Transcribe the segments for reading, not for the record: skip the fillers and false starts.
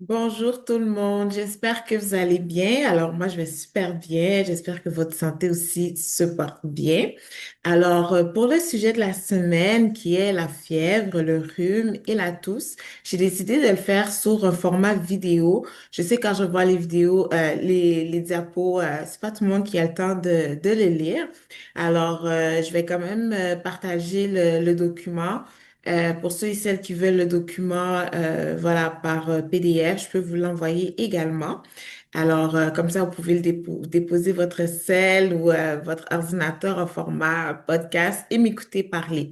Bonjour tout le monde, j'espère que vous allez bien. Alors moi je vais super bien, j'espère que votre santé aussi se porte bien. Pour le sujet de la semaine qui est la fièvre, le rhume et la toux, j'ai décidé de le faire sur un format vidéo. Je sais quand je vois les vidéos, les diapos, c'est pas tout le monde qui a le temps de les lire. Je vais quand même partager le document. Pour ceux et celles qui veulent le document, voilà, par PDF, je peux vous l'envoyer également. Comme ça, vous pouvez déposer votre cell ou votre ordinateur en format podcast et m'écouter parler.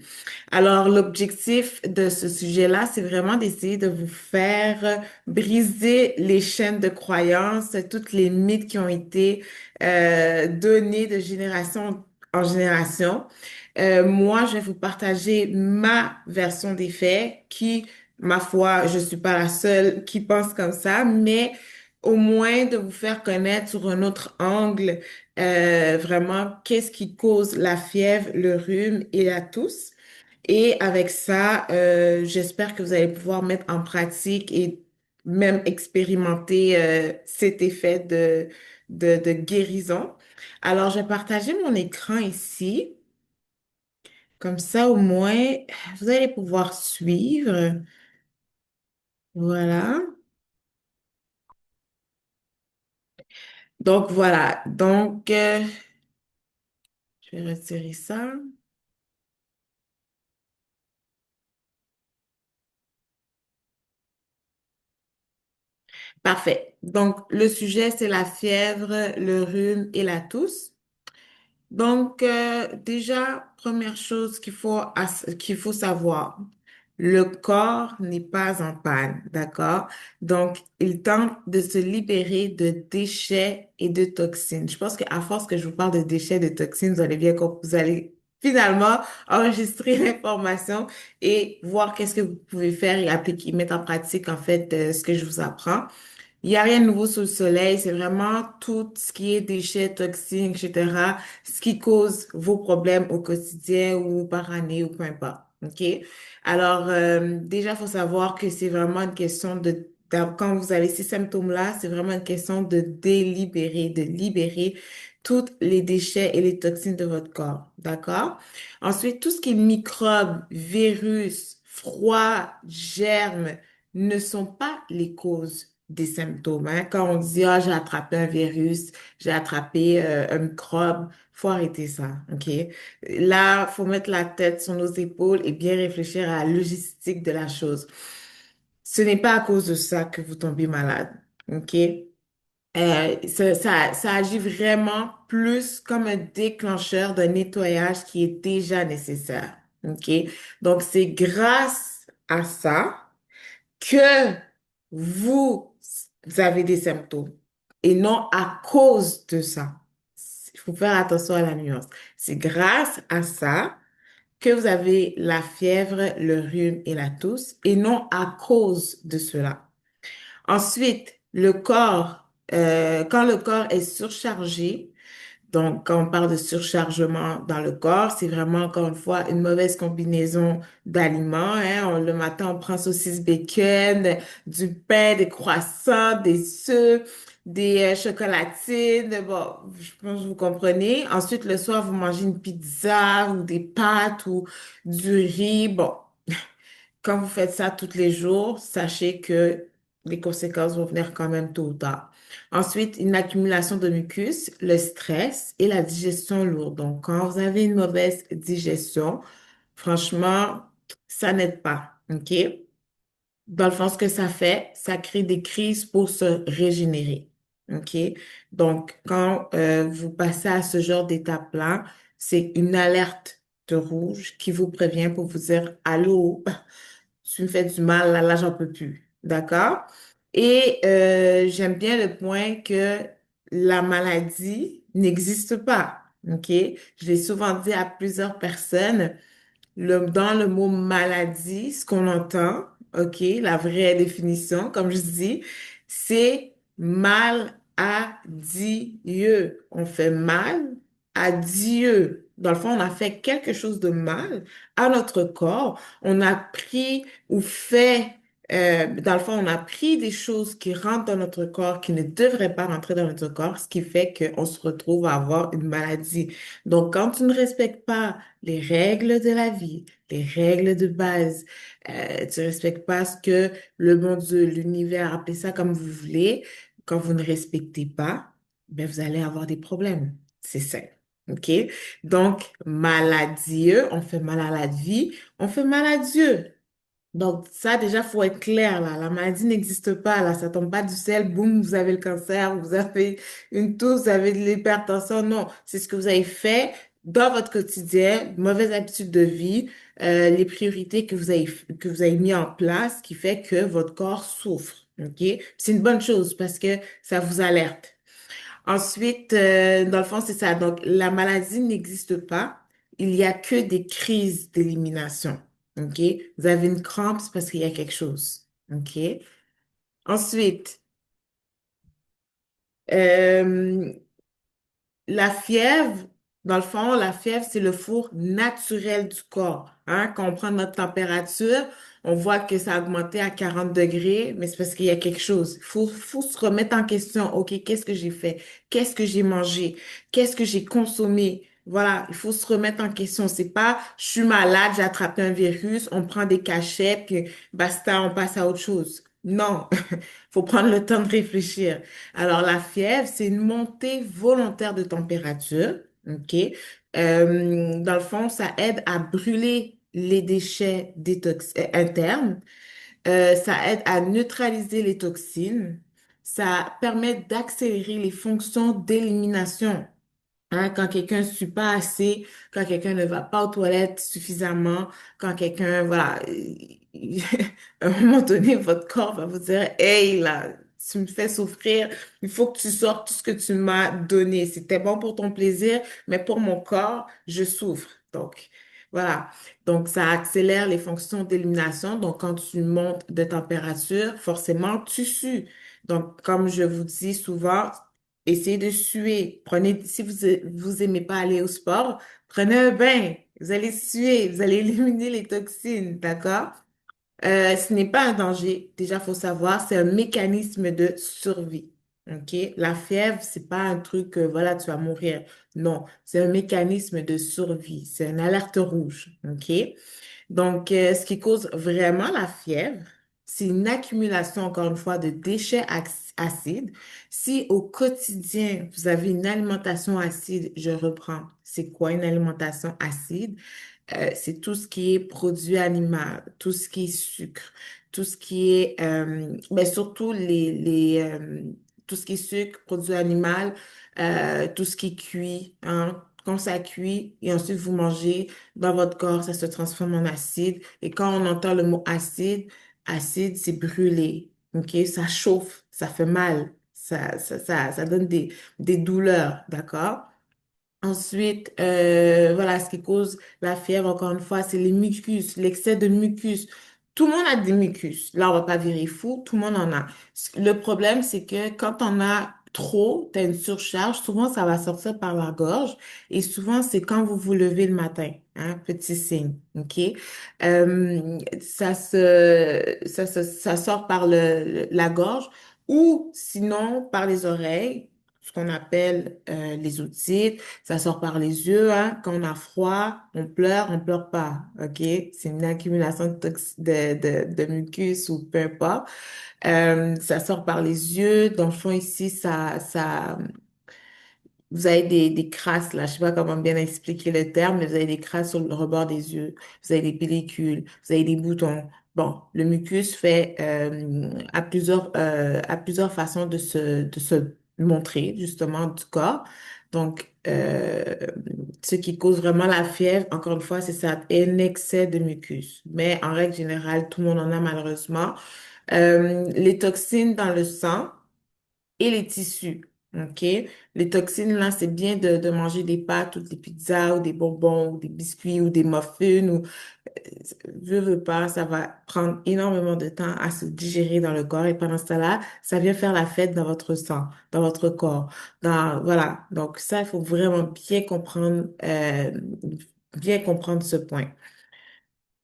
Alors, l'objectif de ce sujet-là, c'est vraiment d'essayer de vous faire briser les chaînes de croyances, toutes les mythes qui ont été donnés de génération en génération. Moi, je vais vous partager ma version des faits qui, ma foi, je suis pas la seule qui pense comme ça, mais au moins de vous faire connaître sur un autre angle, vraiment, qu'est-ce qui cause la fièvre, le rhume et la toux. Et avec ça, j'espère que vous allez pouvoir mettre en pratique et même expérimenter cet effet de guérison. Alors, je vais partager mon écran ici. Comme ça, au moins, vous allez pouvoir suivre. Voilà. Donc, voilà. Je vais retirer ça. Parfait. Donc, le sujet, c'est la fièvre, le rhume et la toux. Déjà, première chose qu'il faut savoir, le corps n'est pas en panne, d'accord? Donc, il tente de se libérer de déchets et de toxines. Je pense qu'à force que je vous parle de déchets, de toxines, vous allez finalement enregistrer l'information et voir qu'est-ce que vous pouvez faire et appliquer, mettre en pratique, en fait, ce que je vous apprends. Il n'y a rien de nouveau sous le soleil, c'est vraiment tout ce qui est déchets, toxines, etc., ce qui cause vos problèmes au quotidien ou par année ou peu importe. OK? Déjà, il faut savoir que c'est vraiment une question quand vous avez ces symptômes-là, c'est vraiment une question de délibérer, de libérer tous les déchets et les toxines de votre corps. D'accord? Ensuite, tout ce qui est microbes, virus, froid, germes, ne sont pas les causes des symptômes, hein. Quand on dit, ah, j'ai attrapé un virus, j'ai attrapé un microbe, faut arrêter ça, OK? Là, faut mettre la tête sur nos épaules et bien réfléchir à la logistique de la chose. Ce n'est pas à cause de ça que vous tombez malade, OK? Ça agit vraiment plus comme un déclencheur d'un nettoyage qui est déjà nécessaire, OK? Donc, c'est grâce à ça que vous avez des symptômes et non à cause de ça. Il faut faire attention à la nuance. C'est grâce à ça que vous avez la fièvre, le rhume et la toux et non à cause de cela. Ensuite, quand le corps est surchargé, donc, quand on parle de surchargement dans le corps, c'est vraiment, encore une fois, une mauvaise combinaison d'aliments, hein. Le matin, on prend saucisse bacon, du pain, des croissants, des œufs, des chocolatines. Bon, je pense que vous comprenez. Ensuite, le soir, vous mangez une pizza ou des pâtes ou du riz. Bon, quand vous faites ça tous les jours, sachez que les conséquences vont venir quand même tôt ou tard. Ensuite, une accumulation de mucus, le stress et la digestion lourde. Donc, quand vous avez une mauvaise digestion, franchement, ça n'aide pas. OK? Dans le fond, ce que ça fait, ça crée des crises pour se régénérer. OK? Donc, quand vous passez à ce genre d'étape-là, c'est une alerte de rouge qui vous prévient pour vous dire, allô, tu me fais du mal, là, j'en peux plus. D'accord? J'aime bien le point que la maladie n'existe pas. OK? Je l'ai souvent dit à plusieurs personnes. Dans le mot maladie, ce qu'on entend, OK, la vraie définition, comme je dis, c'est mal à Dieu. On fait mal à Dieu. Dans le fond, on a fait quelque chose de mal à notre corps. On a pris ou fait Dans le fond, on a pris des choses qui rentrent dans notre corps, qui ne devraient pas rentrer dans notre corps, ce qui fait qu'on se retrouve à avoir une maladie. Donc, quand tu ne respectes pas les règles de la vie, les règles de base, tu ne respectes pas ce que le bon Dieu, l'univers, appelez ça comme vous voulez, quand vous ne respectez pas, ben, vous allez avoir des problèmes. C'est ça. OK? Donc, maladieux, on fait mal à la vie, on fait mal à Dieu. Donc, ça, déjà, faut être clair, là. La maladie n'existe pas, là. Ça tombe pas du ciel, boum, vous avez le cancer, vous avez une toux, vous avez de l'hypertension. Non, c'est ce que vous avez fait dans votre quotidien, mauvaise habitude de vie, les priorités que vous avez mis en place qui fait que votre corps souffre. OK? C'est une bonne chose parce que ça vous alerte. Ensuite, dans le fond, c'est ça. Donc, la maladie n'existe pas. Il y a que des crises d'élimination. OK? Vous avez une crampe, c'est parce qu'il y a quelque chose. OK? Ensuite, euh, la fièvre, dans le fond, la fièvre, c'est le four naturel du corps. Hein? Quand on prend notre température, on voit que ça a augmenté à 40 degrés, mais c'est parce qu'il y a quelque chose. Faut se remettre en question. OK, qu'est-ce que j'ai fait? Qu'est-ce que j'ai mangé? Qu'est-ce que j'ai consommé? Voilà, il faut se remettre en question. C'est pas, je suis malade, j'ai attrapé un virus, on prend des cachets, puis basta, on passe à autre chose. Non, faut prendre le temps de réfléchir. Alors, la fièvre, c'est une montée volontaire de température, OK? Dans le fond, ça aide à brûler les déchets internes. Ça aide à neutraliser les toxines. Ça permet d'accélérer les fonctions d'élimination. Hein, quand quelqu'un ne suit pas assez, quand quelqu'un ne va pas aux toilettes suffisamment, quand quelqu'un, voilà, à un moment donné, votre corps va vous dire, hey, là, tu me fais souffrir, il faut que tu sortes tout ce que tu m'as donné. C'était bon pour ton plaisir, mais pour mon corps, je souffre. Donc, voilà. Donc, ça accélère les fonctions d'élimination. Donc, quand tu montes de température, forcément, tu sues. Donc, comme je vous dis souvent, essayez de suer. Prenez, si vous aimez pas aller au sport, prenez un bain. Vous allez suer, vous allez éliminer les toxines, d'accord? Ce n'est pas un danger. Déjà, faut savoir, c'est un mécanisme de survie. OK? La fièvre, c'est pas un truc, voilà, tu vas mourir. Non, c'est un mécanisme de survie. C'est une alerte rouge. OK? Donc, ce qui cause vraiment la fièvre, c'est une accumulation, encore une fois, de déchets acides. Si au quotidien, vous avez une alimentation acide, je reprends. C'est quoi une alimentation acide? C'est tout ce qui est produit animal, tout ce qui est sucre, tout ce qui est, mais surtout tout ce qui est sucre, produit animal, tout ce qui est cuit, hein. Quand ça cuit et ensuite vous mangez, dans votre corps, ça se transforme en acide. Et quand on entend le mot acide, acide, c'est brûlé. OK? Ça chauffe, ça fait mal, ça donne des douleurs, d'accord? Ensuite, voilà, ce qui cause la fièvre, encore une fois, c'est les mucus, l'excès de mucus. Tout le monde a des mucus. Là, on va pas virer fou, tout le monde en a. Le problème, c'est que quand on a trop, t'as une surcharge, souvent, ça va sortir par la gorge. Et souvent, c'est quand vous vous levez le matin, hein, petit signe, OK? Ça sort par la gorge ou sinon par les oreilles, ce qu'on appelle les otites. Ça sort par les yeux, hein. Quand on a froid, on pleure pas, OK? C'est une accumulation de mucus ou peu importe. Ça sort par les yeux. Dans le fond, ici, vous avez des crasses, là. Je sais pas comment bien expliquer le terme, mais vous avez des crasses sur le rebord des yeux. Vous avez des pellicules, vous avez des boutons. Bon, le mucus fait à plusieurs façons de se montrer justement du corps. Donc, ce qui cause vraiment la fièvre, encore une fois, c'est ça, un excès de mucus. Mais en règle générale, tout le monde en a malheureusement. Les toxines dans le sang et les tissus. OK? Les toxines, là, c'est bien de manger des pâtes ou des pizzas ou des bonbons ou des biscuits ou des muffins ou veux pas, ça va prendre énormément de temps à se digérer dans le corps et pendant ce temps-là, ça vient faire la fête dans votre sang, dans votre corps. Voilà. Donc ça, il faut vraiment bien comprendre ce point.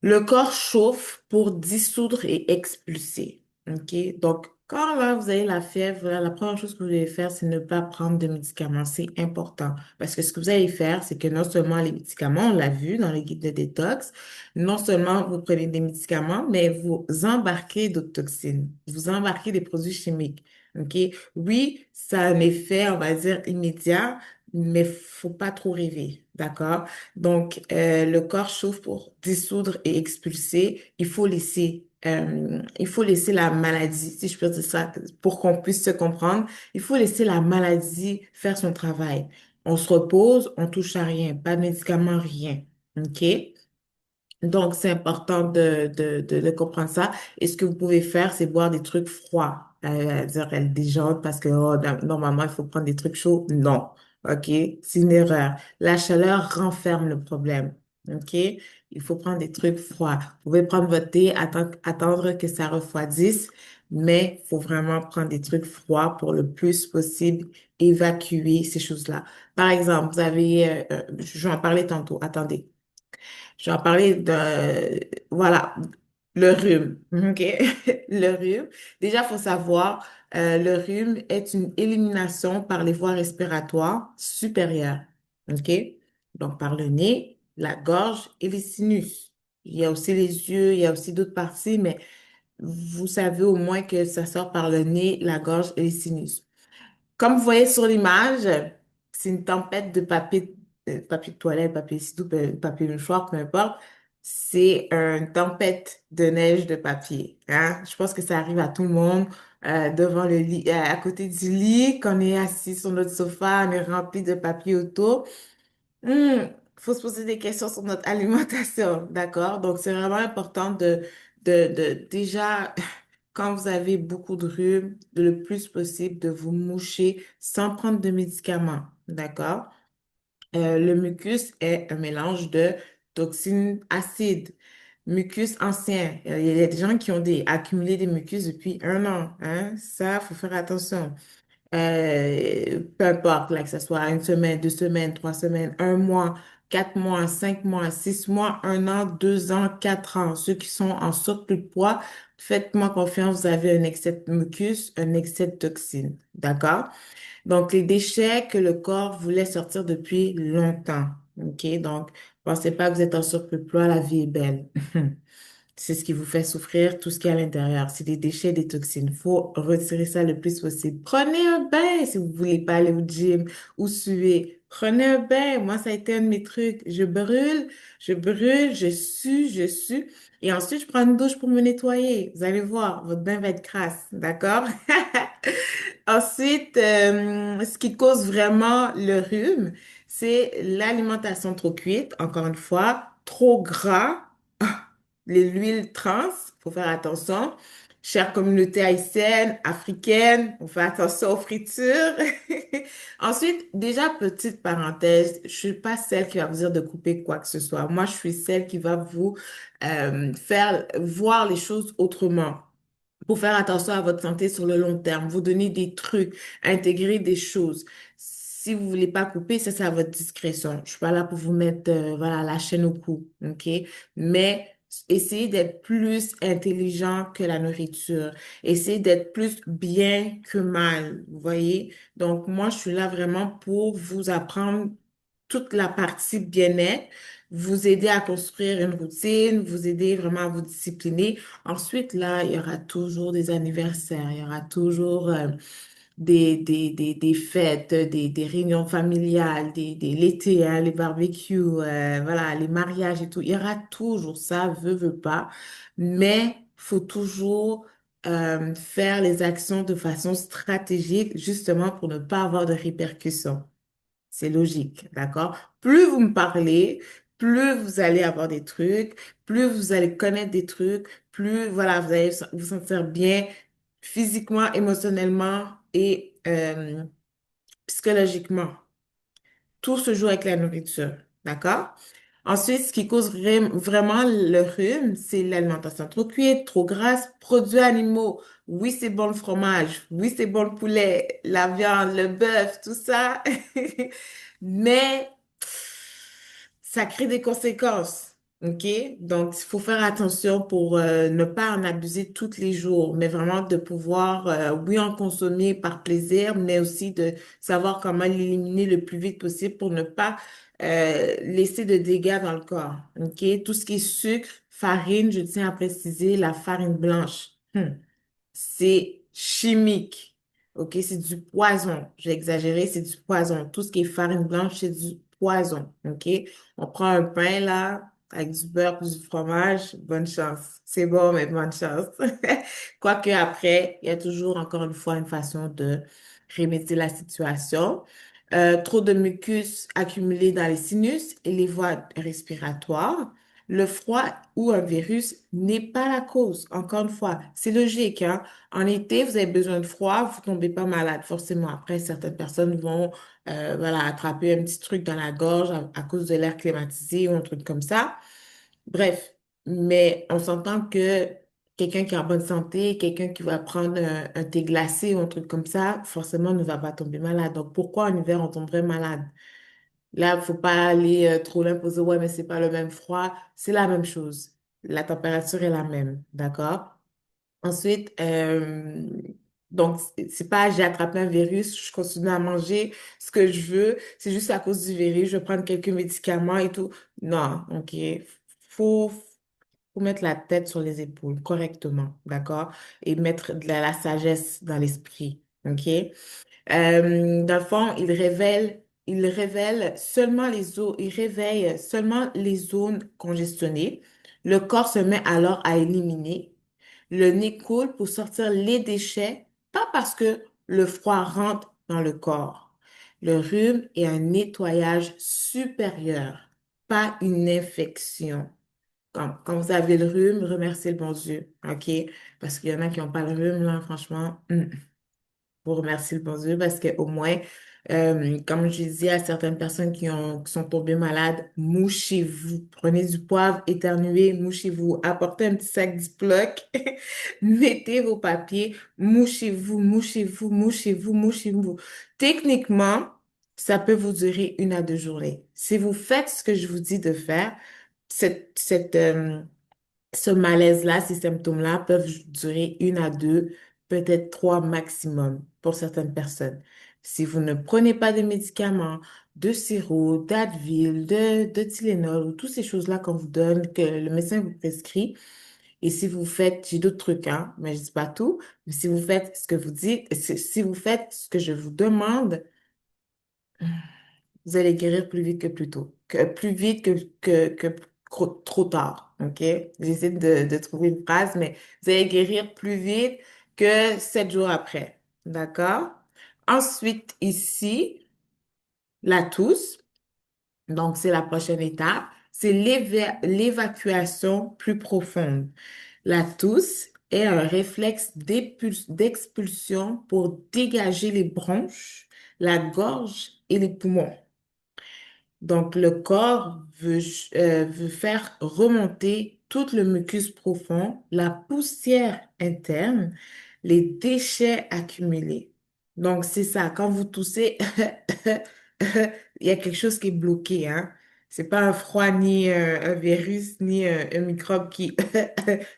Le corps chauffe pour dissoudre et expulser. OK? Donc, quand là, vous avez la fièvre, là, la première chose que vous devez faire, c'est ne pas prendre de médicaments. C'est important. Parce que ce que vous allez faire, c'est que non seulement les médicaments, on l'a vu dans les guides de détox, non seulement vous prenez des médicaments, mais vous embarquez d'autres toxines. Vous embarquez des produits chimiques. OK? Oui, ça a un effet, on va dire, immédiat, mais faut pas trop rêver. D'accord? Donc, le corps chauffe pour dissoudre et expulser. Il faut laisser la maladie, si je peux dire ça, pour qu'on puisse se comprendre. Il faut laisser la maladie faire son travail. On se repose, on touche à rien, pas de médicaments, rien. OK? Donc, c'est important de comprendre ça. Et ce que vous pouvez faire, c'est boire des trucs froids. Dire elle déjante parce que oh, normalement, il faut prendre des trucs chauds. Non. OK? C'est une erreur. La chaleur renferme le problème. OK? Il faut prendre des trucs froids. Vous pouvez prendre votre thé, attendre que ça refroidisse, mais il faut vraiment prendre des trucs froids pour le plus possible évacuer ces choses-là. Par exemple, vous avez, je vais en parler tantôt. Attendez. Je vais en parler voilà, le rhume. OK? Le rhume. Déjà, il faut savoir, le rhume est une élimination par les voies respiratoires supérieures. OK? Donc, par le nez, la gorge et les sinus. Il y a aussi les yeux, il y a aussi d'autres parties, mais vous savez au moins que ça sort par le nez, la gorge et les sinus. Comme vous voyez sur l'image, c'est une tempête de papier de toilette, papier ciseau, papier mouchoir, peu importe. C'est une tempête de neige de papier, hein. Je pense que ça arrive à tout le monde, devant le lit, à côté du lit, quand on est assis sur notre sofa, on est rempli de papier autour. Hmm, faut se poser des questions sur notre alimentation, d'accord? Donc, c'est vraiment important déjà, quand vous avez beaucoup de rhume, de le plus possible de vous moucher sans prendre de médicaments, d'accord? Le mucus est un mélange de toxines acides, mucus ancien. Il y a des gens qui ont accumulé des mucus depuis 1 an, hein? Ça, faut faire attention. Peu importe, là, que ce soit 1 semaine, 2 semaines, 3 semaines, 1 mois, 4 mois, 5 mois, 6 mois, 1 an, 2 ans, 4 ans. Ceux qui sont en surplus de poids, faites-moi confiance, vous avez un excès de mucus, un excès de toxines. D'accord? Donc, les déchets que le corps voulait sortir depuis longtemps. OK? Donc, pensez pas que vous êtes en surplus de poids, la vie est belle. C'est ce qui vous fait souffrir, tout ce qui est à l'intérieur. C'est des déchets, des toxines. Faut retirer ça le plus possible. Prenez un bain si vous voulez pas aller au gym ou suer. Prenez un bain. Moi, ça a été un de mes trucs. Je brûle, je sue, je sue. Et ensuite, je prends une douche pour me nettoyer. Vous allez voir, votre bain va être crasse. D'accord? Ensuite, ce qui cause vraiment le rhume, c'est l'alimentation trop cuite, encore une fois, trop gras, l'huile trans, faut faire attention. Chère communauté haïtienne, africaine, on fait attention aux fritures. Ensuite, déjà, petite parenthèse, je suis pas celle qui va vous dire de couper quoi que ce soit. Moi, je suis celle qui va vous faire voir les choses autrement pour faire attention à votre santé sur le long terme, vous donner des trucs, intégrer des choses. Si vous voulez pas couper, ça, c'est à votre discrétion. Je suis pas là pour vous mettre, voilà, la chaîne au cou, OK? Mais essayez d'être plus intelligent que la nourriture. Essayez d'être plus bien que mal, vous voyez? Donc, moi, je suis là vraiment pour vous apprendre toute la partie bien-être, vous aider à construire une routine, vous aider vraiment à vous discipliner. Ensuite, là, il y aura toujours des anniversaires, il y aura toujours des fêtes, des réunions familiales, l'été, hein, les barbecues, voilà, les mariages et tout. Il y aura toujours ça, veut pas, mais faut toujours faire les actions de façon stratégique, justement pour ne pas avoir de répercussions. C'est logique, d'accord? Plus vous me parlez, plus vous allez avoir des trucs, plus vous allez connaître des trucs, plus, voilà, vous allez vous sentir bien physiquement, émotionnellement et psychologiquement. Tout se joue avec la nourriture, d'accord? Ensuite, ce qui cause vraiment le rhume, c'est l'alimentation trop cuite, trop grasse, produits animaux. Oui, c'est bon le fromage, oui, c'est bon le poulet, la viande, le bœuf, tout ça. Mais ça crée des conséquences. OK? Donc, il faut faire attention pour ne pas en abuser tous les jours, mais vraiment de pouvoir, oui, en consommer par plaisir, mais aussi de savoir comment l'éliminer le plus vite possible pour ne pas laisser de dégâts dans le corps. OK? Tout ce qui est sucre, farine, je tiens à préciser la farine blanche. C'est chimique. OK? C'est du poison. J'ai exagéré, c'est du poison. Tout ce qui est farine blanche, c'est du poison. OK? On prend un pain là, avec du beurre plus du fromage, bonne chance. C'est bon, mais bonne chance. Quoique après, il y a toujours encore une fois une façon de remédier la situation. Trop de mucus accumulé dans les sinus et les voies respiratoires. Le froid ou un virus n'est pas la cause. Encore une fois, c'est logique, hein. En été, vous avez besoin de froid, vous tombez pas malade, forcément. Après, certaines personnes vont, voilà, attraper un petit truc dans la gorge à cause de l'air climatisé ou un truc comme ça. Bref, mais on s'entend que quelqu'un qui est en bonne santé, quelqu'un qui va prendre un thé glacé ou un truc comme ça, forcément ne va pas tomber malade. Donc, pourquoi en hiver on tomberait malade? Là, faut pas aller trop l'imposer. Ouais, mais c'est pas le même froid. C'est la même chose. La température est la même. D'accord? Ensuite, donc, c'est pas j'ai attrapé un virus, je continue à manger ce que je veux. C'est juste à cause du virus, je vais prendre quelques médicaments et tout. Non, OK. Faut, faut mettre la tête sur les épaules correctement. D'accord? Et mettre de la sagesse dans l'esprit. OK? Dans le fond, il réveille seulement les zones congestionnées. Le corps se met alors à éliminer. Le nez coule pour sortir les déchets, pas parce que le froid rentre dans le corps. Le rhume est un nettoyage supérieur, pas une infection. Quand vous avez le rhume, remerciez le bon Dieu, OK? Parce qu'il y en a qui n'ont pas le rhume, là, franchement. Vous remercier le bon Dieu parce que au moins, comme je dis à certaines personnes qui sont tombées malades, mouchez-vous. Prenez du poivre, éternuez, mouchez-vous. Apportez un petit sac Ziploc, mettez vos papiers, mouchez-vous, mouchez-vous, mouchez-vous, mouchez-vous. Techniquement, ça peut vous durer 1 à 2 journées. Si vous faites ce que je vous dis de faire, ce malaise-là, ces symptômes-là peuvent durer 1 à 2, peut-être 3 maximum pour certaines personnes. Si vous ne prenez pas de médicaments, de sirop, d'Advil, de Tylenol, ou toutes ces choses-là qu'on vous donne, que le médecin vous prescrit, et si vous faites, j'ai d'autres trucs, hein, mais je dis pas tout, mais si vous faites ce que vous dites, si vous faites ce que je vous demande, vous allez guérir plus vite que plus tôt, plus vite que trop tard, OK? J'essaie de trouver une phrase, mais vous allez guérir plus vite que 7 jours après, d'accord? Ensuite, ici, la tousse, donc c'est la prochaine étape, c'est l'évacuation plus profonde. La tousse est un réflexe d'expulsion pour dégager les bronches, la gorge et les poumons. Donc, le corps veut faire remonter tout le mucus profond, la poussière interne, les déchets accumulés. Donc, c'est ça. Quand vous toussez, il y a quelque chose qui est bloqué, hein. C'est pas un froid, ni un virus, ni un microbe qui...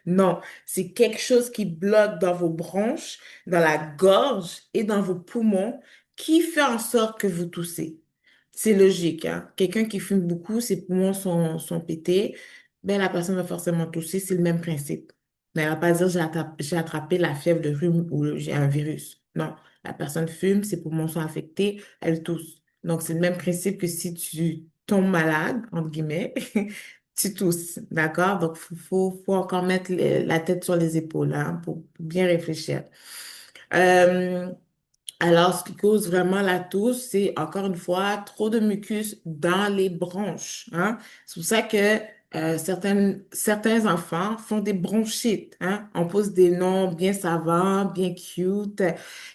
Non, c'est quelque chose qui bloque dans vos bronches, dans la gorge et dans vos poumons, qui fait en sorte que vous toussez. C'est logique, hein. Quelqu'un qui fume beaucoup, ses poumons sont pétés, ben la personne va forcément tousser, c'est le même principe. Mais elle va pas dire j'ai attrapé la fièvre de rhume ou j'ai un virus. Non, la personne fume, ses poumons sont affectés, elle tousse. Donc c'est le même principe que si tu tombes malade, entre guillemets, tu tousses, d'accord? Donc faut encore mettre la tête sur les épaules, hein, pour bien réfléchir. Euh, alors, ce qui cause vraiment la toux, c'est encore une fois trop de mucus dans les bronches, hein. C'est pour ça que certains enfants font des bronchites, hein. On pose des noms bien savants, bien cute,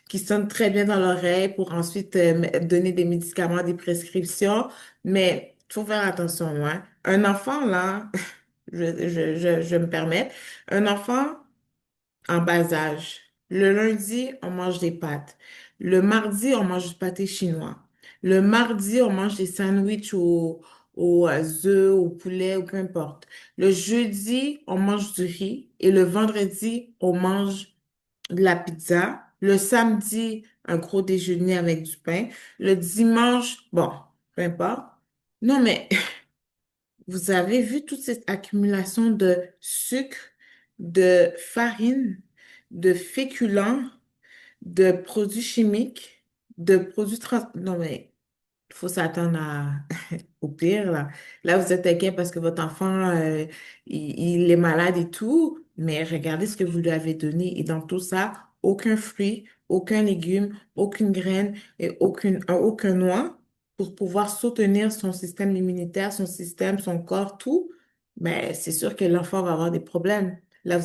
qui sonnent très bien dans l'oreille pour ensuite donner des médicaments, des prescriptions. Mais il faut faire attention, hein. Un enfant, là, je me permets, un enfant en bas âge. Le lundi, on mange des pâtes. Le mardi, on mange du pâté chinois. Le mardi, on mange des sandwichs aux œufs, au poulet, ou peu importe. Le jeudi, on mange du riz et le vendredi, on mange de la pizza. Le samedi, un gros déjeuner avec du pain. Le dimanche, bon, peu importe. Non, mais vous avez vu toute cette accumulation de sucre, de farine, de féculents, de produits chimiques, de produits trans... Non, mais il faut s'attendre à... au pire, là. Là, vous êtes inquiet parce que votre enfant, il est malade et tout, mais regardez ce que vous lui avez donné. Et dans tout ça, aucun fruit, aucun légume, aucune graine et aucun noix pour pouvoir soutenir son système immunitaire, son système, son corps, tout. Mais c'est sûr que l'enfant va avoir des problèmes. Là,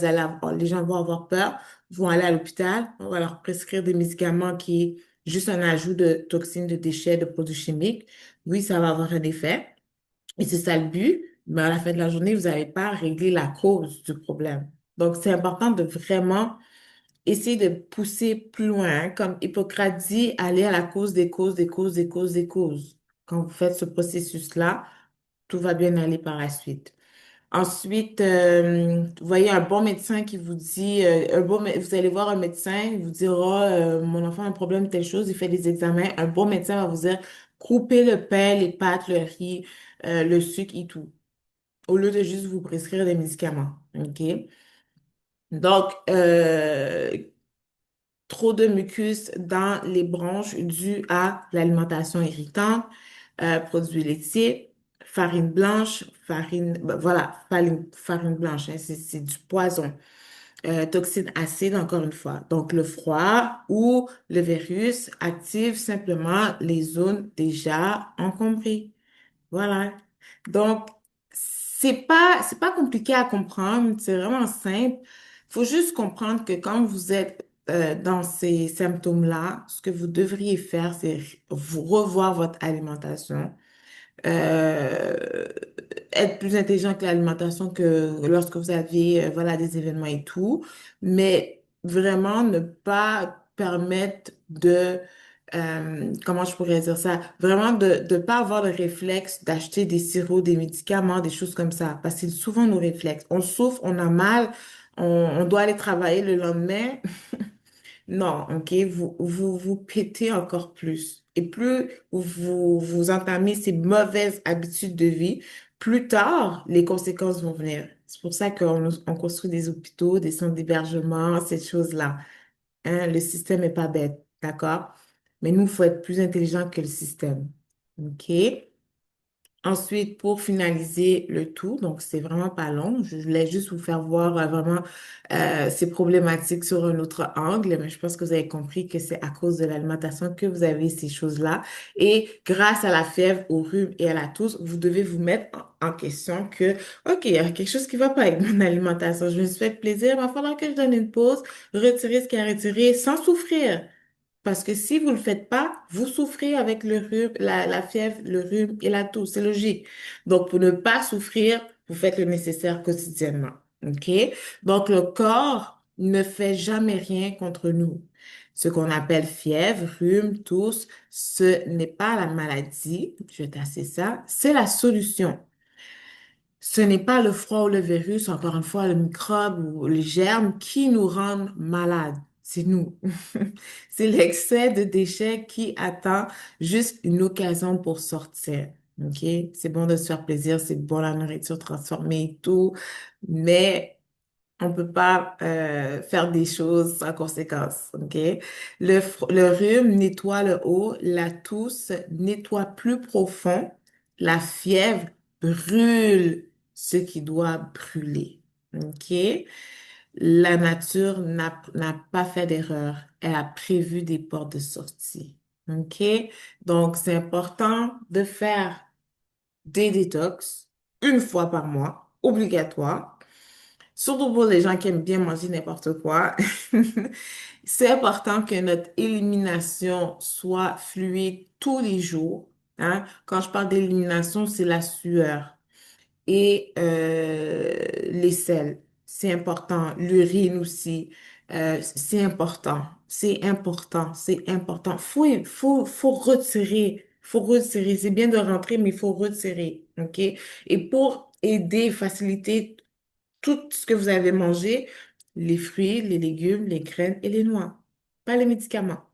les gens vont avoir peur, vont aller à l'hôpital, on va leur prescrire des médicaments qui est juste un ajout de toxines, de déchets, de produits chimiques. Oui, ça va avoir un effet. Et c'est ça le but. Mais à la fin de la journée, vous n'allez pas régler la cause du problème. Donc, c'est important de vraiment essayer de pousser plus loin, hein. Comme Hippocrate dit, aller à la cause des causes, des causes, des causes, des causes. Quand vous faites ce processus-là, tout va bien aller par la suite. Ensuite, vous voyez un bon médecin qui vous dit, vous allez voir un médecin, il vous dira, mon enfant a un problème, telle chose, il fait des examens. Un bon médecin va vous dire, coupez le pain, les pâtes, le riz, le sucre et tout, au lieu de juste vous prescrire des médicaments. OK? Donc, trop de mucus dans les bronches dû à l'alimentation irritante, produits laitiers, farine blanche, voilà, farine blanche, hein, c'est du poison. Toxines acides, encore une fois. Donc, le froid ou le virus active simplement les zones déjà encombrées. Voilà. Donc, c'est pas compliqué à comprendre, c'est vraiment simple. Faut juste comprendre que quand vous êtes dans ces symptômes-là, ce que vous devriez faire, c'est vous revoir votre alimentation, euh, être plus intelligent que l'alimentation que lorsque vous avez voilà, des événements et tout, mais vraiment ne pas permettre de, comment je pourrais dire ça, vraiment de ne pas avoir le réflexe d'acheter des sirops, des médicaments, des choses comme ça, parce que c'est souvent nos réflexes. On souffre, on a mal, on doit aller travailler le lendemain. Non, ok, vous pétez encore plus. Et plus vous entamez ces mauvaises habitudes de vie, plus tard, les conséquences vont venir. C'est pour ça on construit des hôpitaux, des centres d'hébergement, ces choses-là. Hein, le système est pas bête, d'accord? Mais nous, il faut être plus intelligent que le système. OK? Ensuite, pour finaliser le tout, donc c'est vraiment pas long, je voulais juste vous faire voir vraiment ces problématiques sur un autre angle, mais je pense que vous avez compris que c'est à cause de l'alimentation que vous avez ces choses-là. Et grâce à la fièvre, au rhume et à la toux, vous devez vous mettre en question que, OK, il y a quelque chose qui va pas avec mon alimentation. Je me suis fait plaisir, il va falloir que je donne une pause, retirer ce qu'il y a à retirer sans souffrir. Parce que si vous le faites pas, vous souffrez avec le rhume, la fièvre, le rhume et la toux. C'est logique. Donc, pour ne pas souffrir, vous faites le nécessaire quotidiennement. OK? Donc, le corps ne fait jamais rien contre nous. Ce qu'on appelle fièvre, rhume, toux, ce n'est pas la maladie. Je vais tasser ça. C'est la solution. Ce n'est pas le froid ou le virus, encore une fois, le microbe ou les germes qui nous rendent malades. C'est nous. C'est l'excès de déchets qui attend juste une occasion pour sortir. OK? C'est bon de se faire plaisir, c'est bon la nourriture transformée et tout, mais on peut pas faire des choses sans conséquence. OK? Le rhume nettoie le haut, la tousse nettoie plus profond, la fièvre brûle ce qui doit brûler. OK? La nature n'a pas fait d'erreur. Elle a prévu des portes de sortie. OK? Donc, c'est important de faire des détox une fois par mois, obligatoire. Surtout pour les gens qui aiment bien manger n'importe quoi. C'est important que notre élimination soit fluide tous les jours, hein. Quand je parle d'élimination, c'est la sueur et les sels. C'est important. L'urine aussi. C'est important. C'est important. C'est important. Faut retirer. Faut retirer. C'est bien de rentrer, mais il faut retirer. OK? Et pour aider, faciliter tout ce que vous avez mangé, les fruits, les légumes, les graines et les noix, pas les médicaments.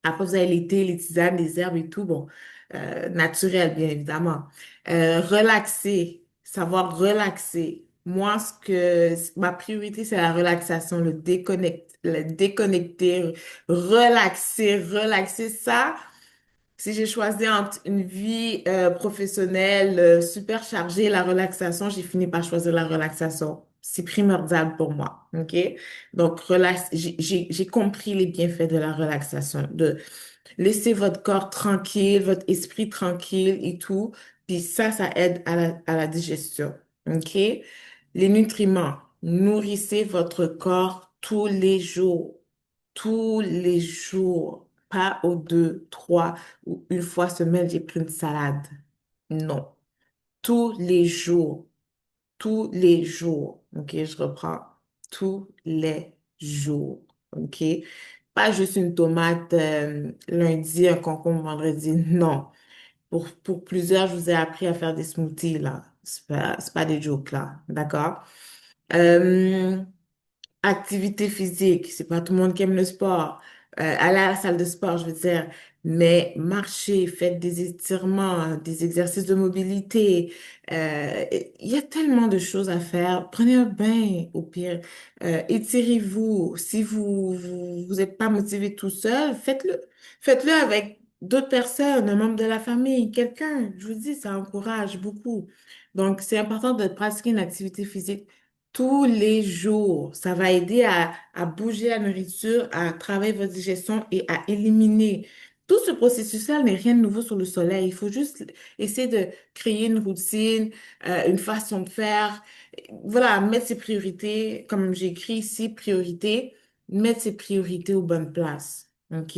Après, vous avez les thés, les tisanes, les herbes et tout, bon, naturel, bien évidemment. Relaxer, savoir relaxer. Moi, ma priorité, c'est la relaxation, le déconnecter, relaxer ça. Si j'ai choisi entre une vie professionnelle super chargée et la relaxation, j'ai fini par choisir la relaxation. C'est primordial pour moi, OK? Donc, j'ai compris les bienfaits de la relaxation, de laisser votre corps tranquille, votre esprit tranquille et tout. Puis ça aide à la digestion, OK? Les nutriments, nourrissez votre corps tous les jours, pas aux deux, trois ou une fois semaine, j'ai pris une salade. Non, tous les jours, tous les jours. OK, je reprends. Tous les jours. OK? Pas juste une tomate lundi, un concombre vendredi. Non. Pour plusieurs, je vous ai appris à faire des smoothies, là. C'est pas des jokes, là. D'accord? Euh, Activité physique, c'est pas tout le monde qui aime le sport. Aller à la salle de sport, je veux dire, mais marcher, faites des étirements, des exercices de mobilité. Il y a tellement de choses à faire. Prenez un bain, au pire. Étirez-vous. Si vous êtes pas motivé tout seul, faites-le. Faites-le avec d'autres personnes, un membre de la famille, quelqu'un. Je vous dis, ça encourage beaucoup. Donc, c'est important de pratiquer une activité physique tous les jours. Ça va aider à bouger la nourriture, à travailler votre digestion et à éliminer. Tout ce processus-là n'est rien de nouveau sur le soleil. Il faut juste essayer de créer une routine, une façon de faire. Voilà, mettre ses priorités, comme j'ai écrit ici, priorité, mettre ses priorités aux bonnes places. OK?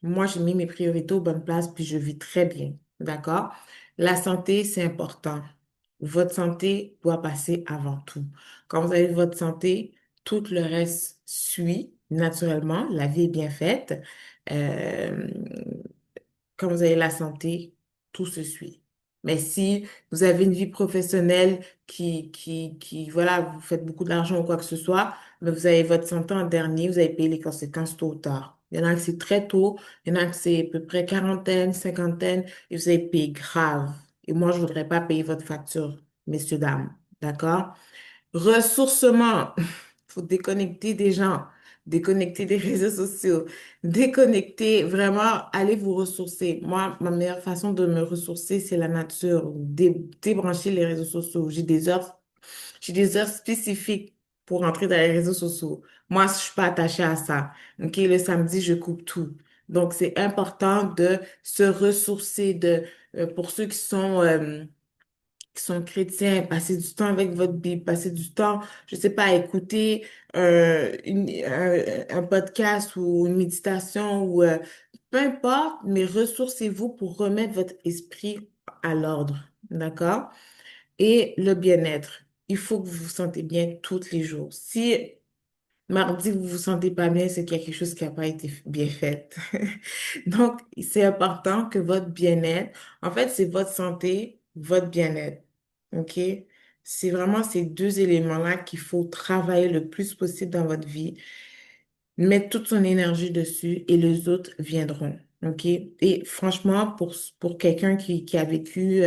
Moi, j'ai mis mes priorités aux bonnes places, puis je vis très bien. D'accord? La santé, c'est important. Votre santé doit passer avant tout. Quand vous avez votre santé, tout le reste suit naturellement. La vie est bien faite. Euh, Quand vous avez la santé, tout se suit. Mais si vous avez une vie professionnelle voilà, vous faites beaucoup d'argent ou quoi que ce soit, mais vous avez votre santé en dernier, vous allez payer les conséquences tôt ou tard. Il y en a que c'est très tôt, il y en a que c'est à peu près quarantaine, cinquantaine, et vous allez payer grave. Et moi, je voudrais pas payer votre facture, messieurs, dames. D'accord? Ressourcement. Faut déconnecter des gens, déconnecter des réseaux sociaux, déconnecter, vraiment, aller vous ressourcer. Moi, ma meilleure façon de me ressourcer, c'est la nature. Débrancher les réseaux sociaux. J'ai des heures spécifiques pour entrer dans les réseaux sociaux. Moi, je suis pas attachée à ça. OK, le samedi, je coupe tout. Donc, c'est important de se ressourcer pour ceux qui sont chrétiens, passez du temps avec votre Bible, passez du temps, je sais pas, à écouter un podcast ou une méditation ou peu importe, mais ressourcez-vous pour remettre votre esprit à l'ordre, d'accord? Et le bien-être. Il faut que vous vous sentez bien tous les jours. Si mardi, vous vous sentez pas bien, c'est qu'il y a quelque chose qui n'a pas été bien fait. Donc, c'est important que votre bien-être, en fait, c'est votre santé, votre bien-être. OK? C'est vraiment ces deux éléments-là qu'il faut travailler le plus possible dans votre vie, mettre toute son énergie dessus et les autres viendront. OK? Et franchement, pour quelqu'un qui a vécu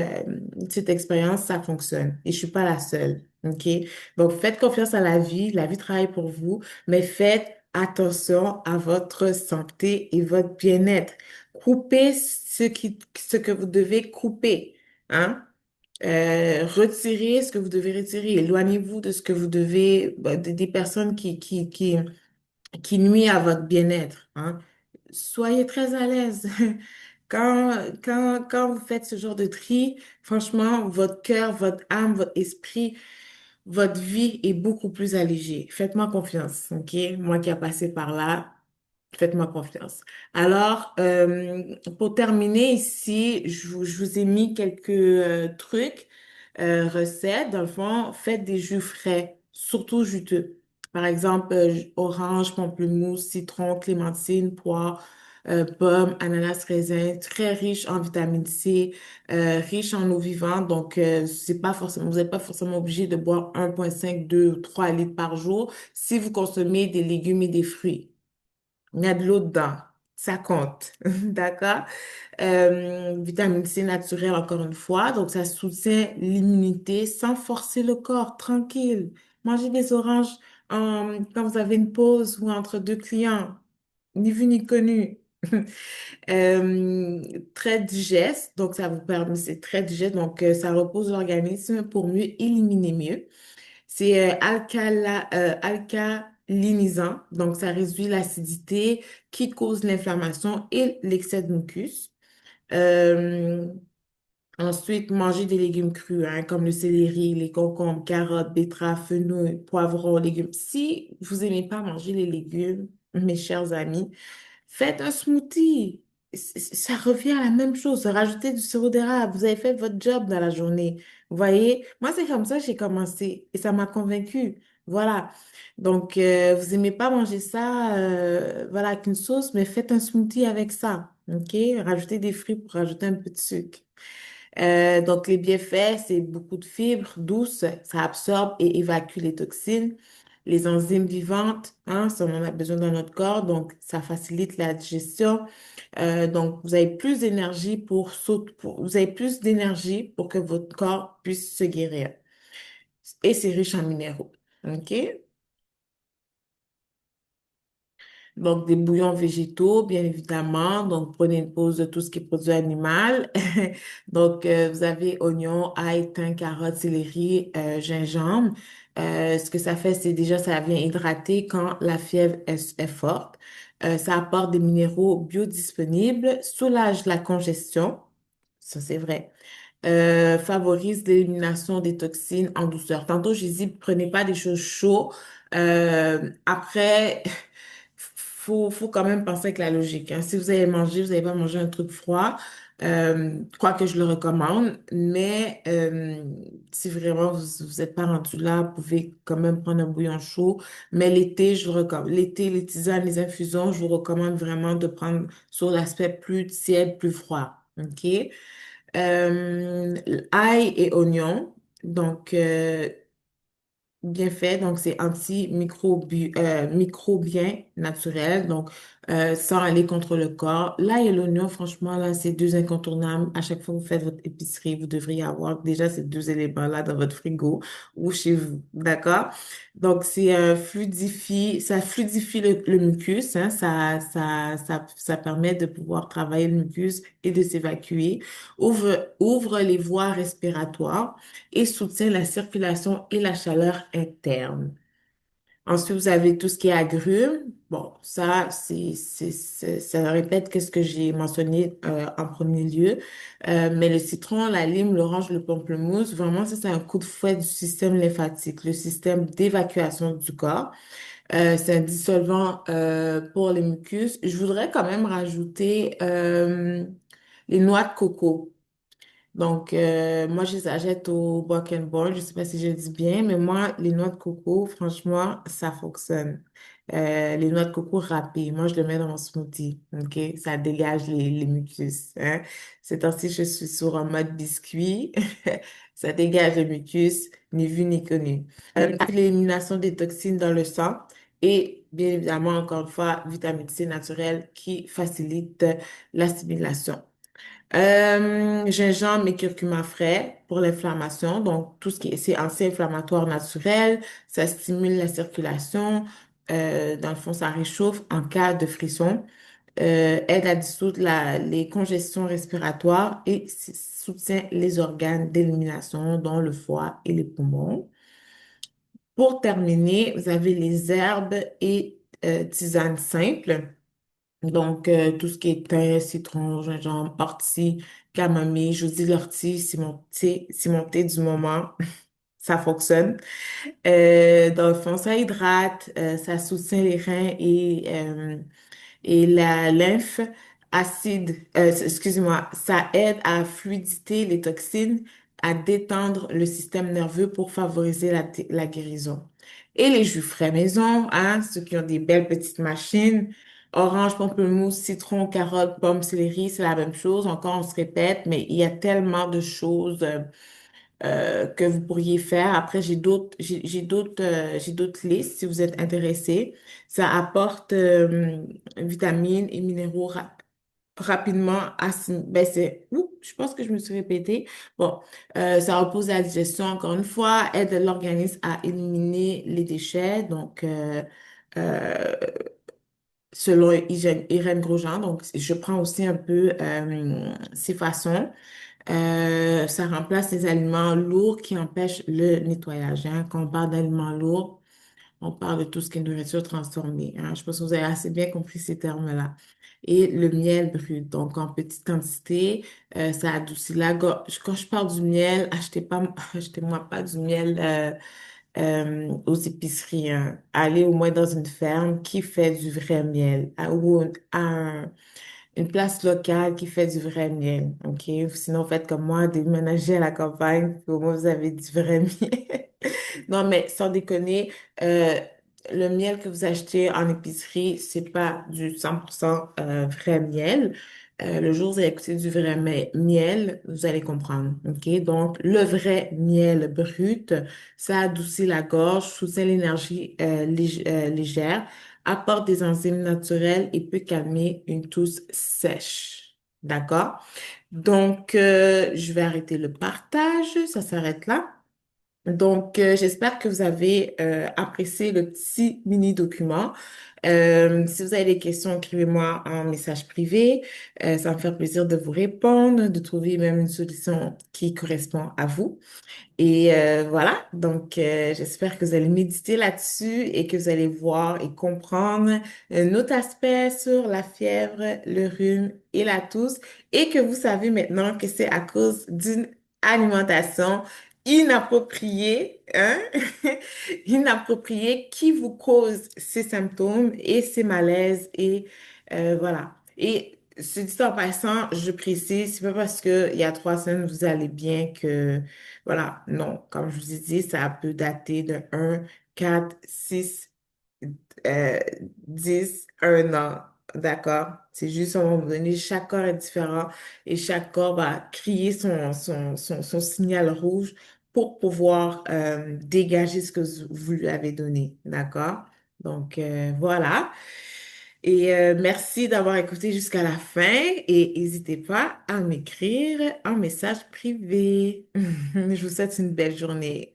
cette expérience, ça fonctionne. Et je suis pas la seule. OK? Donc, faites confiance à la vie travaille pour vous, mais faites attention à votre santé et votre bien-être. Coupez ce que vous devez couper. Hein? Retirez ce que vous devez retirer. Éloignez-vous de ce que vous devez, des personnes qui nuit à votre bien-être, hein. Soyez très à l'aise. Quand vous faites ce genre de tri, franchement, votre cœur, votre âme, votre esprit, votre vie est beaucoup plus allégée. Faites-moi confiance, OK? Moi qui a passé par là, faites-moi confiance. Alors, pour terminer ici, je vous ai mis quelques trucs, recettes. Dans le fond, faites des jus frais, surtout juteux. Par exemple, orange, pamplemousse, citron, clémentine, poire. pommes, ananas, raisins, très riche en vitamine C, riche en eau vivante. Donc, c'est pas forcément, vous n'êtes pas forcément obligé de boire 1,5, 2, 3 litres par jour si vous consommez des légumes et des fruits. Il y a de l'eau dedans. Ça compte. D'accord? Vitamine C naturelle, encore une fois. Donc, ça soutient l'immunité sans forcer le corps. Tranquille. Mangez des oranges quand vous avez une pause ou entre deux clients. Ni vu ni connu. Très digeste. Donc, ça vous permet, c'est très digeste. Donc, ça repose l'organisme pour mieux éliminer mieux. C'est alcalinisant, donc ça réduit l'acidité qui cause l'inflammation et l'excès de mucus. Euh, Ensuite, manger des légumes crus, hein, comme le céleri, les concombres, carottes, betteraves, fenouil, poivrons, légumes. Si vous aimez pas manger les légumes, mes chers amis, faites un smoothie. Ça revient à la même chose. Rajoutez du sirop d'érable. Vous avez fait votre job dans la journée. Vous voyez? Moi, c'est comme ça que j'ai commencé et ça m'a convaincue. Voilà. Donc, vous aimez pas manger ça, voilà, avec une sauce, mais faites un smoothie avec ça. OK? Rajoutez des fruits pour rajouter un peu de sucre. Donc, les bienfaits, c'est beaucoup de fibres douces, ça absorbe et évacue les toxines. Les enzymes vivantes, hein, ça, on en a besoin dans notre corps, donc ça facilite la digestion. Donc, vous avez plus d'énergie vous avez plus d'énergie pour que votre corps puisse se guérir. Et c'est riche en minéraux. OK? Donc, des bouillons végétaux, bien évidemment. Donc, prenez une pause de tout ce qui est produit animal. Donc, vous avez oignons, ail, thym, carottes, céleri, gingembre. Ce que ça fait, c'est déjà, ça vient hydrater quand la fièvre est forte. Ça apporte des minéraux biodisponibles, soulage la congestion. Ça, c'est vrai. Favorise l'élimination des toxines en douceur. Tantôt, j'ai dit, prenez pas des choses chaudes. Après, faut quand même penser avec la logique, hein. Si vous avez mangé, vous n'avez pas mangé un truc froid, quoique je le recommande, mais si vraiment vous êtes pas rendu là, vous pouvez quand même prendre un bouillon chaud. Mais l'été, je vous recommande. L'été, les tisanes, les infusions, je vous recommande vraiment de prendre sur l'aspect plus tiède, plus froid. OK? Ail et oignon. Donc, bien fait, donc c'est microbien naturel, donc sans aller contre le corps. L'ail et l'oignon, franchement, là, c'est deux incontournables. À chaque fois que vous faites votre épicerie, vous devriez avoir déjà ces deux éléments-là dans votre frigo ou chez vous, d'accord? Donc, ça fluidifie le mucus, hein, ça permet de pouvoir travailler le mucus et de s'évacuer, ouvre les voies respiratoires et soutient la circulation et la chaleur interne. Ensuite, vous avez tout ce qui est agrumes. Bon, ça répète qu'est-ce que j'ai mentionné en premier lieu. Mais le citron, la lime, l'orange, le pamplemousse, vraiment, ça, c'est un coup de fouet du système lymphatique, le système d'évacuation du corps. C'est un dissolvant pour les mucus. Je voudrais quand même rajouter les noix de coco. Donc, moi, je les achète au Buck and Board. Je sais pas si je le dis bien, mais moi, les noix de coco, franchement, ça fonctionne. Les noix de coco râpées, moi, je le mets dans mon smoothie. OK? Ça dégage les mucus. Hein? Ces temps-ci, je suis sur un mode biscuit. Ça dégage le mucus, ni vu ni connu. L'élimination des toxines dans le sang et, bien évidemment, encore une fois, vitamine C naturelle qui facilite l'assimilation. Gingembre et curcuma frais pour l'inflammation. Donc, tout ce qui est, c'est anti-inflammatoire naturel. Ça stimule la circulation. Dans le fond, ça réchauffe en cas de frisson. Aide à dissoudre les congestions respiratoires et soutient les organes d'élimination, dont le foie et les poumons. Pour terminer, vous avez les herbes et tisanes simples. Donc, tout ce qui est thym, citron, gingembre, ortie, camomille, je vous dis l'ortie, c'est mon thé du moment. Ça fonctionne. Dans le fond, ça hydrate, ça soutient les reins et la lymphe acide. Excusez-moi, ça aide à fluidité les toxines, à détendre le système nerveux pour favoriser la guérison. Et les jus frais maison, hein, ceux qui ont des belles petites machines. Orange, pamplemousse, citron, carotte, pomme, céleri, c'est la même chose. Encore, on se répète, mais il y a tellement de choses que vous pourriez faire. Après, j'ai d'autres listes si vous êtes intéressé. Ça apporte vitamines et minéraux rapidement ben je pense que je me suis répétée. Bon, ça repose la digestion, encore une fois, aide l'organisme à éliminer les déchets. Donc, euh, selon Irène Grosjean, donc je prends aussi un peu ces façons. Ça remplace les aliments lourds qui empêchent le nettoyage, hein. Quand on parle d'aliments lourds, on parle de tout ce qui est nourriture transformée, hein. Je pense que vous avez assez bien compris ces termes-là. Et le miel brut, donc en petite quantité, ça adoucit la gorge. Quand je parle du miel, achetez-moi pas du miel aux épiceries, hein. Allez au moins dans une ferme qui fait du vrai miel, ou une place locale qui fait du vrai miel, ok? Sinon, faites comme moi, déménagez à la campagne, puis au moins vous avez du vrai miel. Non, mais sans déconner, euh, le miel que vous achetez en épicerie, c'est pas du 100% vrai miel. Le jour où vous allez écouter du vrai miel, vous allez comprendre, ok? Donc, le vrai miel brut, ça adoucit la gorge, soutient l'énergie légère, apporte des enzymes naturelles et peut calmer une toux sèche. D'accord? Donc, je vais arrêter le partage. Ça s'arrête là. Donc, j'espère que vous avez apprécié le petit mini document. Si vous avez des questions, écrivez-moi en message privé. Ça va me faire plaisir de vous répondre, de trouver même une solution qui correspond à vous. Et voilà, donc j'espère que vous allez méditer là-dessus et que vous allez voir et comprendre un autre aspect sur la fièvre, le rhume et la toux et que vous savez maintenant que c'est à cause d'une alimentation inappropriée, hein, inappropriée qui vous cause ces symptômes et ces malaises et voilà. Et ce dit en passant, je précise, c'est pas parce que il y a 3 semaines vous allez bien que voilà, non, comme je vous ai dit, ça peut dater de 1, 4, 6, euh, 10, 1 an. D'accord? C'est juste à un moment donné, chaque corps est différent et chaque corps va crier son signal rouge pour pouvoir dégager ce que vous lui avez donné. D'accord? Donc, voilà. Et merci d'avoir écouté jusqu'à la fin et n'hésitez pas à m'écrire un message privé. Je vous souhaite une belle journée.